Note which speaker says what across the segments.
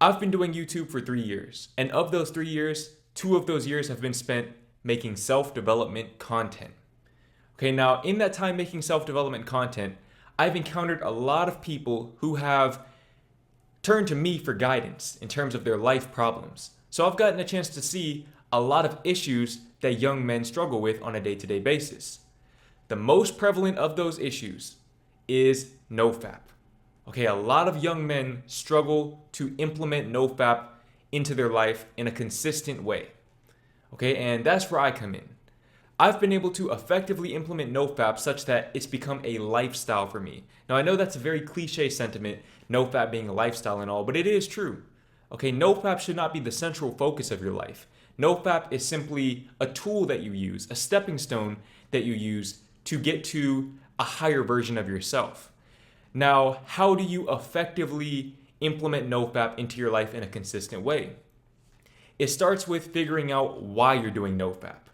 Speaker 1: I've been doing YouTube for 3 years, and of those 3 years, 2 of those years have been spent making self-development content. Okay, now in that time making self-development content, I've encountered a lot of people who have turned to me for guidance in terms of their life problems. So I've gotten a chance to see a lot of issues that young men struggle with on a day-to-day basis. The most prevalent of those issues is NoFap. Okay, a lot of young men struggle to implement NoFap into their life in a consistent way. Okay, and that's where I come in. I've been able to effectively implement NoFap such that it's become a lifestyle for me. Now, I know that's a very cliche sentiment, NoFap being a lifestyle and all, but it is true. Okay, NoFap should not be the central focus of your life. NoFap is simply a tool that you use, a stepping stone that you use to get to a higher version of yourself. Now, how do you effectively implement NoFap into your life in a consistent way? It starts with figuring out why you're doing NoFap.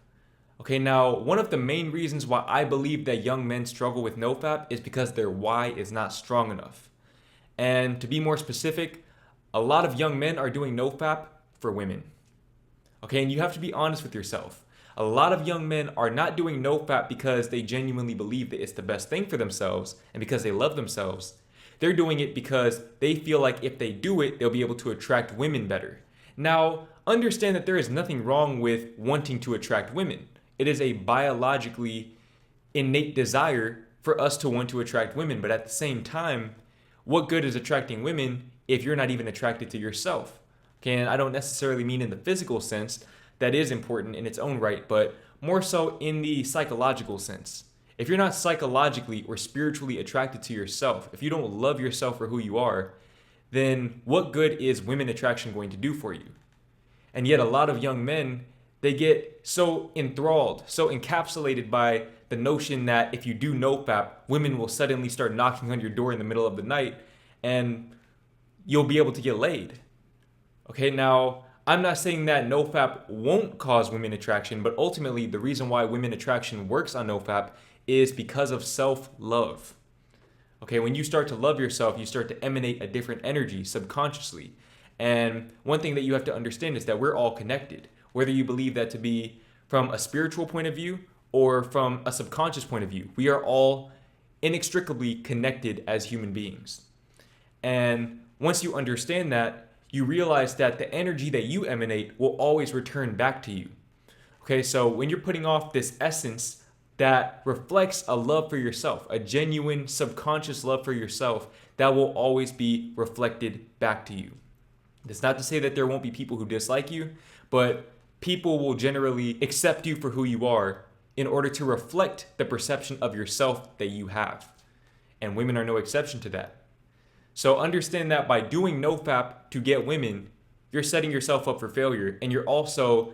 Speaker 1: Okay, now one of the main reasons why I believe that young men struggle with NoFap is because their why is not strong enough. And to be more specific, a lot of young men are doing NoFap for women. Okay, and you have to be honest with yourself. A lot of young men are not doing NoFap because they genuinely believe that it's the best thing for themselves and because they love themselves. They're doing it because they feel like if they do it, they'll be able to attract women better. Now, understand that there is nothing wrong with wanting to attract women. It is a biologically innate desire for us to want to attract women, but at the same time, what good is attracting women if you're not even attracted to yourself? Okay, and I don't necessarily mean in the physical sense. That is important in its own right, but more so in the psychological sense. If you're not psychologically or spiritually attracted to yourself, if you don't love yourself for who you are, then what good is women attraction going to do for you? And yet a lot of young men, they get so enthralled, so encapsulated by the notion that if you do NoFap, women will suddenly start knocking on your door in the middle of the night and you'll be able to get laid. Okay, now I'm not saying that NoFap won't cause women attraction, but ultimately the reason why women attraction works on NoFap is because of self-love. Okay, when you start to love yourself, you start to emanate a different energy subconsciously. And one thing that you have to understand is that we're all connected, whether you believe that to be from a spiritual point of view or from a subconscious point of view. We are all inextricably connected as human beings. And once you understand that, you realize that the energy that you emanate will always return back to you. Okay, so when you're putting off this essence that reflects a love for yourself, a genuine subconscious love for yourself, that will always be reflected back to you. That's not to say that there won't be people who dislike you, but people will generally accept you for who you are in order to reflect the perception of yourself that you have. And women are no exception to that. So understand that by doing NoFap to get women, you're setting yourself up for failure, and you're also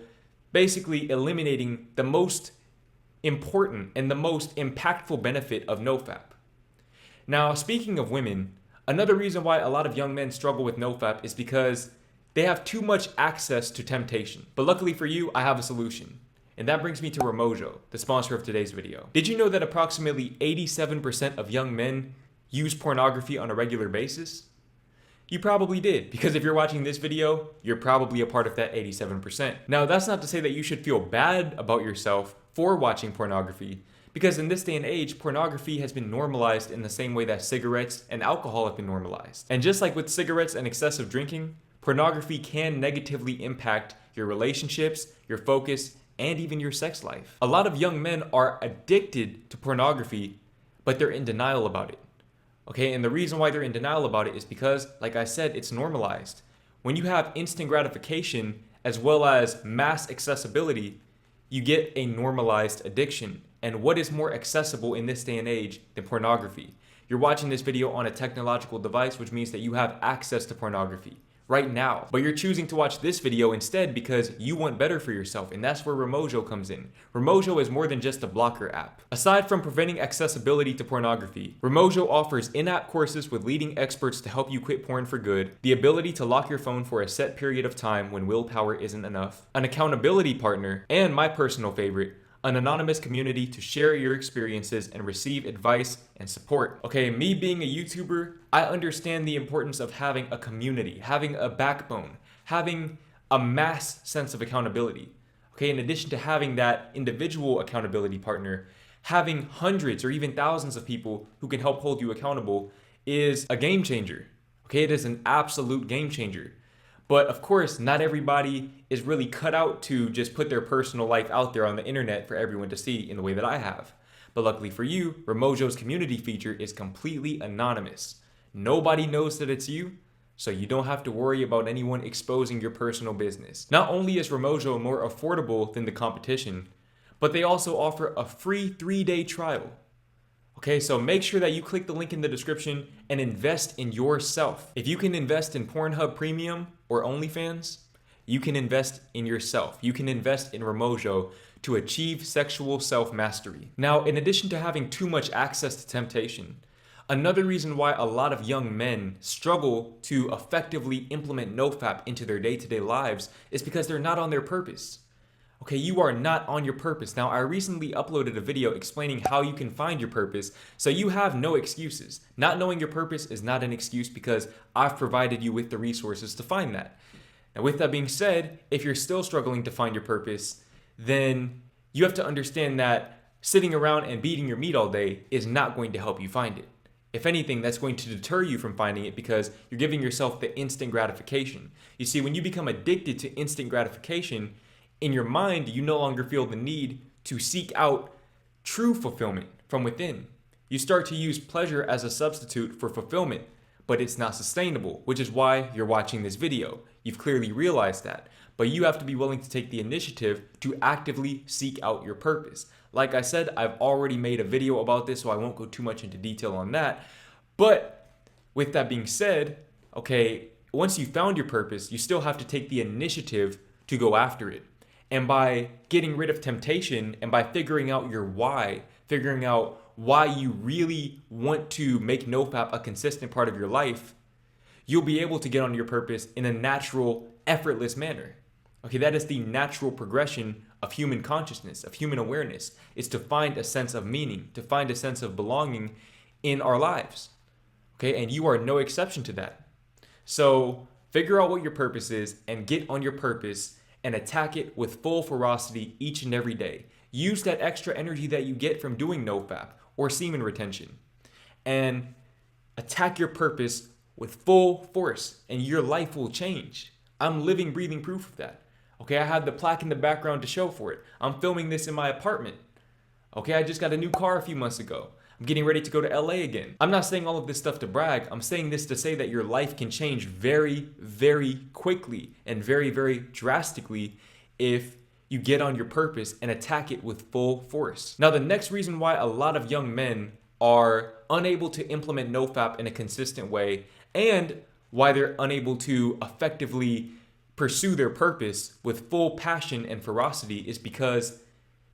Speaker 1: basically eliminating the most important and the most impactful benefit of NoFap. Now, speaking of women, another reason why a lot of young men struggle with NoFap is because they have too much access to temptation. But luckily for you, I have a solution. And that brings me to Remojo, the sponsor of today's video. Did you know that approximately 87% of young men use pornography on a regular basis? You probably did, because if you're watching this video, you're probably a part of that 87%. Now, that's not to say that you should feel bad about yourself for watching pornography, because in this day and age, pornography has been normalized in the same way that cigarettes and alcohol have been normalized. And just like with cigarettes and excessive drinking, pornography can negatively impact your relationships, your focus, and even your sex life. A lot of young men are addicted to pornography, but they're in denial about it. Okay, and the reason why they're in denial about it is because, like I said, it's normalized. When you have instant gratification as well as mass accessibility, you get a normalized addiction. And what is more accessible in this day and age than pornography? You're watching this video on a technological device, which means that you have access to pornography right now. But you're choosing to watch this video instead because you want better for yourself, and that's where Remojo comes in. Remojo is more than just a blocker app. Aside from preventing accessibility to pornography, Remojo offers in-app courses with leading experts to help you quit porn for good, the ability to lock your phone for a set period of time when willpower isn't enough, an accountability partner, and my personal favorite, an anonymous community to share your experiences and receive advice and support. Okay, me being a YouTuber, I understand the importance of having a community, having a backbone, having a mass sense of accountability. Okay, in addition to having that individual accountability partner, having hundreds or even thousands of people who can help hold you accountable is a game changer. Okay, it is an absolute game changer. But of course, not everybody is really cut out to just put their personal life out there on the internet for everyone to see in the way that I have. But luckily for you, Remojo's community feature is completely anonymous. Nobody knows that it's you, so you don't have to worry about anyone exposing your personal business. Not only is Remojo more affordable than the competition, but they also offer a free 3-day trial. Okay, so make sure that you click the link in the description and invest in yourself. If you can invest in Pornhub Premium or OnlyFans, you can invest in yourself. You can invest in Remojo to achieve sexual self-mastery. Now, in addition to having too much access to temptation, another reason why a lot of young men struggle to effectively implement NoFap into their day-to-day lives is because they're not on their purpose. Okay, you are not on your purpose. Now, I recently uploaded a video explaining how you can find your purpose, so you have no excuses. Not knowing your purpose is not an excuse because I've provided you with the resources to find that. Now, with that being said, if you're still struggling to find your purpose, then you have to understand that sitting around and beating your meat all day is not going to help you find it. If anything, that's going to deter you from finding it because you're giving yourself the instant gratification. You see, when you become addicted to instant gratification, in your mind, you no longer feel the need to seek out true fulfillment from within. You start to use pleasure as a substitute for fulfillment, but it's not sustainable, which is why you're watching this video. You've clearly realized that, but you have to be willing to take the initiative to actively seek out your purpose. Like I said, I've already made a video about this, so I won't go too much into detail on that. But with that being said, okay, once you found your purpose, you still have to take the initiative to go after it. And by getting rid of temptation and by figuring out your why, figuring out why you really want to make NoFap a consistent part of your life, you'll be able to get on your purpose in a natural, effortless manner. Okay, that is the natural progression of human consciousness, of human awareness, is to find a sense of meaning, to find a sense of belonging in our lives. Okay, and you are no exception to that. So figure out what your purpose is and get on your purpose and attack it with full ferocity each and every day. Use that extra energy that you get from doing NoFap or semen retention and attack your purpose with full force and your life will change. I'm living, breathing proof of that. Okay, I have the plaque in the background to show for it. I'm filming this in my apartment. Okay, I just got a new car a few months ago. I'm getting ready to go to LA again. I'm not saying all of this stuff to brag. I'm saying this to say that your life can change very, very quickly and very, very drastically if you get on your purpose and attack it with full force. Now, the next reason why a lot of young men are unable to implement NoFap in a consistent way and why they're unable to effectively pursue their purpose with full passion and ferocity is because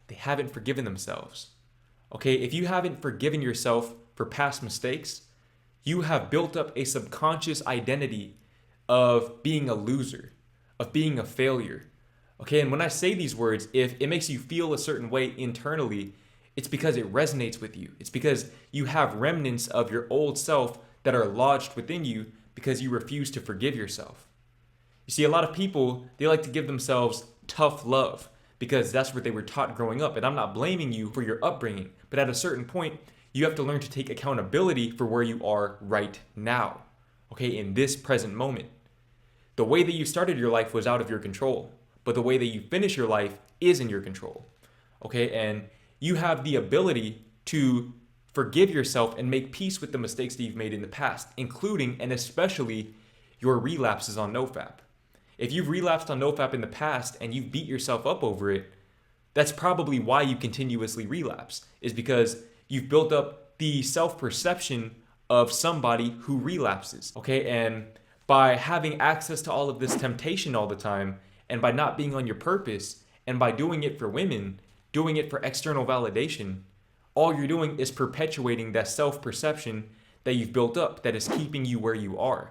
Speaker 1: they haven't forgiven themselves. Okay, if you haven't forgiven yourself for past mistakes, you have built up a subconscious identity of being a loser, of being a failure. Okay, and when I say these words, if it makes you feel a certain way internally, it's because it resonates with you. It's because you have remnants of your old self that are lodged within you because you refuse to forgive yourself. You see, a lot of people, they like to give themselves tough love because that's what they were taught growing up. And I'm not blaming you for your upbringing, but at a certain point, you have to learn to take accountability for where you are right now, okay, in this present moment. The way that you started your life was out of your control, but the way that you finish your life is in your control, okay? And you have the ability to forgive yourself and make peace with the mistakes that you've made in the past, including and especially your relapses on NoFap. If you've relapsed on NoFap in the past and you've beat yourself up over it, that's probably why you continuously relapse, is because you've built up the self-perception of somebody who relapses, okay? And by having access to all of this temptation all the time, and by not being on your purpose, and by doing it for women, doing it for external validation, all you're doing is perpetuating that self-perception that you've built up that is keeping you where you are.